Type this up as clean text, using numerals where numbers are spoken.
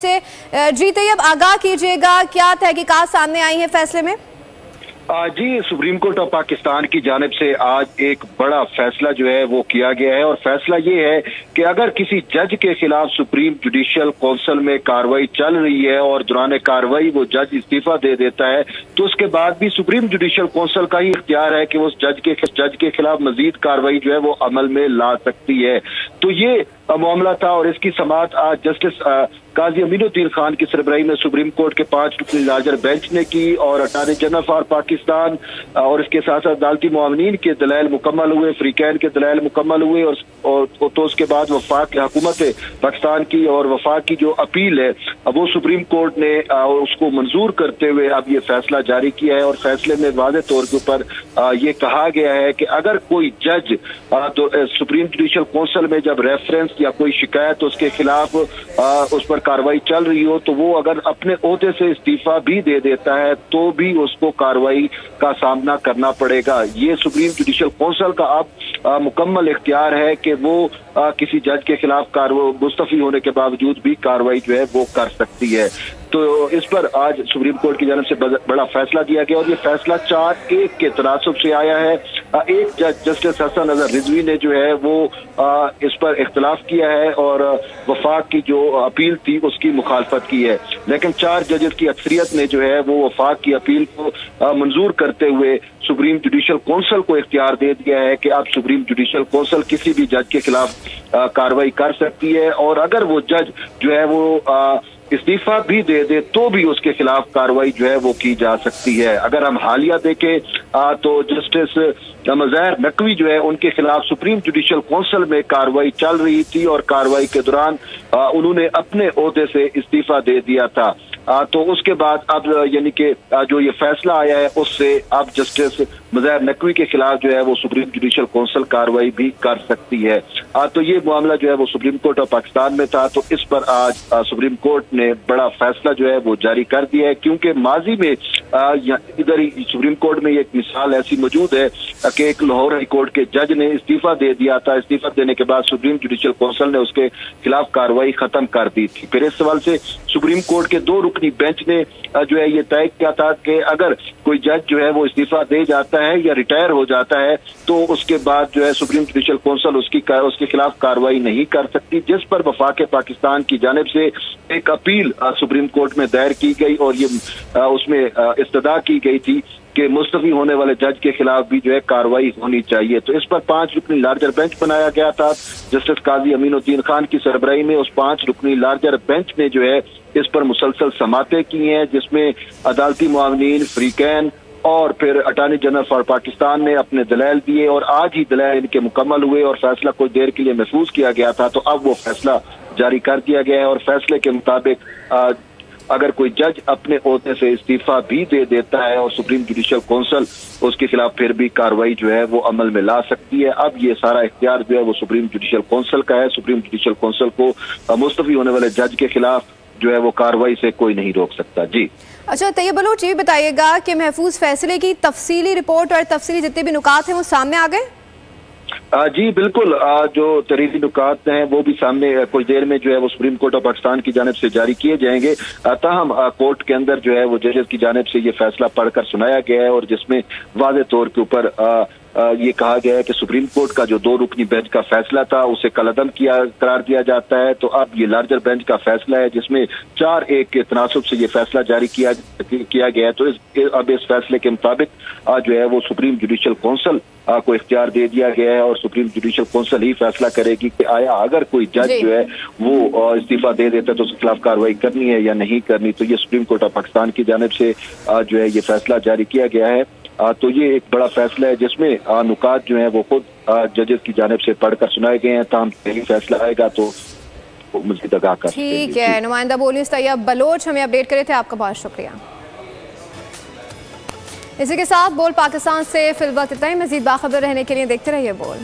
से जी तैयब आगाह कीजिएगा, क्या तहकीकात सामने आई है फैसले में? जी, सुप्रीम कोर्ट ऑफ पाकिस्तान की जानिब से आज एक बड़ा फैसला जो है वो किया गया है और फैसला ये है कि अगर किसी जज के खिलाफ सुप्रीम जुडिशियल काउंसिल में कार्रवाई चल रही है और दौरान कार्रवाई वो जज इस्तीफा दे देता है तो उसके बाद भी सुप्रीम जुडिशियल काउंसिल का ही इख्तियार है कि वो जज के खिलाफ मजीद कार्रवाई जो है वो अमल में ला सकती है। तो ये मामला था और इसकी समाअत आज जस्टिस काजी अमीनुद्दीन खान की सरबराही में सुप्रीम कोर्ट के 5 रुकनी लार्जर बेंच ने की और अटॉर्नी जनरल फॉर पाकिस्तान और इसके साथ साथ अदालती मुआवनीन के दलाइल मुकम्मल हुए, फ्रीकैन के दलाइल मुकम्मल हुए और तो उसके बाद वफाक हुकूमत पाकिस्तान की और वफाक की जो अपील है अब वो सुप्रीम कोर्ट ने उसको मंजूर करते हुए अब ये फैसला जारी किया है और फैसले में वाज़ेह तौर के ऊपर ये कहा गया है कि अगर कोई जज तो सुप्रीम जुडिशियल काउंसिल में जब रेफरेंस या कोई शिकायत उसके खिलाफ उस पर कार्रवाई चल रही हो तो वो अगर अपने ओहदे से इस्तीफा भी दे देता है तो भी उसको कार्रवाई का सामना करना पड़ेगा। ये सुप्रीम जुडिशियल काउंसिल का अब मुकम्मल इख्तियार है कि वो किसी जज के खिलाफ मुस्तफी होने के बावजूद भी कार्रवाई जो है वो कर सकती है। तो इस पर आज सुप्रीम कोर्ट की जानिब से बड़ा फैसला दिया गया और ये फैसला 4-1 के तनासुब से आया है। एक जज जस्टिस हसन अजहर रिजवी ने जो है वो इस पर इख्तलाफ किया है और वफाक की जो अपील थी उसकी मुखालफत की है, लेकिन 4 जजेस की अक्सरियत ने जो है वो वफाक की अपील को मंजूर करते हुए सुप्रीम जुडिशियल काउंसिल को इख्तियार दे दिया है कि अब सुप्रीम जुडिशियल काउंसिल किसी भी जज के खिलाफ कार्रवाई कर सकती है और अगर वो जज जो है वो इस्तीफा भी दे दे तो भी उसके खिलाफ कार्रवाई जो है वो की जा सकती है। अगर हम हालिया देखें तो जस्टिस मज़हर नकवी जो है उनके खिलाफ सुप्रीम जुडिशियल काउंसिल में कार्रवाई चल रही थी और कार्रवाई के दौरान उन्होंने अपने ओहदे से इस्तीफा दे दिया था। तो उसके बाद अब यानी कि जो ये फैसला आया है उससे अब जस्टिस मज़हर नकवी के खिलाफ जो है वो सुप्रीम जुडिशियल काउंसिल कार्रवाई भी कर सकती है। तो ये मामला जो है वो सुप्रीम कोर्ट ऑफ पाकिस्तान में था तो इस पर आज सुप्रीम कोर्ट ने बड़ा फैसला जो है वो जारी कर दिया है, क्योंकि माजी में इधर ही सुप्रीम कोर्ट में एक मिसाल ऐसी मौजूद है कि एक लाहौर हाई कोर्ट के जज ने इस्तीफा दे दिया था। इस्तीफा देने के बाद सुप्रीम जुडिशियल काउंसिल ने उसके खिलाफ कार्रवाई खत्म कर दी थी। फिर इस सवाल से सुप्रीम कोर्ट के 2 रुकनी बेंच ने जो है ये तय किया था कि अगर कोई जज जो है वो इस्तीफा दे जाता है या रिटायर हो जाता है तो उसके बाद जो है सुप्रीम जुडिशियल काउंसिल उसके खिलाफ कार्रवाई नहीं कर सकती, जिस पर वफाक पाकिस्तान की जानिब से एक अपील सुप्रीम कोर्ट में दायर की गई और ये उसमें इस्तदा की गई थी कि मुस्तफी होने वाले जज के खिलाफ भी जो है कार्रवाई होनी चाहिए। तो इस पर 5 रुकनी लार्जर बेंच बनाया गया था। जस्टिस काजी अमीनुद्दीन खान की सरबराही में उस 5 रुकनी लार्जर बेंच ने जो है इस पर मुसलसल समातें की हैं, जिसमें अदालती मुआवनीन, फ्रीकैन और फिर अटॉर्नी जनरल फॉर पाकिस्तान ने अपने दलाइल दिए और आज ही दलाइल इनके मुकम्मल हुए और फैसला कुछ देर के लिए महफूज किया गया था। तो अब वो फैसला जारी कर दिया गया है और फैसले के मुताबिक अगर कोई जज अपने ओहदे से इस्तीफा भी दे देता है और सुप्रीम जुडिशियल काउंसिल उसके खिलाफ फिर भी कार्रवाई जो है वो अमल में ला सकती है। अब ये सारा इख्तियार जो है वो सुप्रीम जुडिशियल काउंसिल का है। सुप्रीम जुडिशियल काउंसिल को मुस्तफी होने वाले जज के खिलाफ जो है वो कार्रवाई से कोई नहीं रोक सकता। जी अच्छा, तैयब बलोच ये बताइएगा कि महफूज फैसले की तफसीली रिपोर्ट और तफसीली जितने भी नुकात हैं वो सामने आ गए? जी बिल्कुल, जो तहरीरी नुकात हैं वो भी सामने कुछ देर में जो है वो सुप्रीम कोर्ट ऑफ पाकिस्तान की जानिब से जारी किए जाएंगे। ताहम कोर्ट के अंदर जो है वो जजेस की जानिब से ये फैसला पढ़कर सुनाया गया है और जिसमें वाज़ेह तौर के ऊपर ये कहा गया है कि सुप्रीम कोर्ट का जो 2 रुकनी बेंच का फैसला था उसे कलअदम करार दिया जाता है। तो अब ये लार्जर बेंच का फैसला है जिसमें 4-1 के तनासुब से ये फैसला जारी किया गया है। तो अब इस फैसले के मुताबिक जो है वो सुप्रीम जुडिशियल काउंसिल को इख्तियार दे दिया गया है और सुप्रीम जुडिशियल काउंसिल ही फैसला करेगी कि आया अगर कोई जज जो है वो इस्तीफा दे देता है तो उसके खिलाफ कार्रवाई करनी है या नहीं करनी। तो ये सुप्रीम कोर्ट ऑफ पाकिस्तान की जानिब से जो है ये फैसला जारी किया गया है। तो ये एक बड़ा फैसला है जिसमें नुकात जो है वो खुद जजेस की जानिब से पढ़कर सुनाए गए हैं। ताहम यही फैसला आएगा तो मज़ीद आगाह कर। ठीक है, नुमाइंदा बोलिस तैयब बलोच हमें अपडेट करे थे, आपका बहुत शुक्रिया। इसी के साथ बोल पाकिस्तान से फिलहाल इतना ही। मज़ीद बाखबर रहने के लिए देखते रहिए बोल।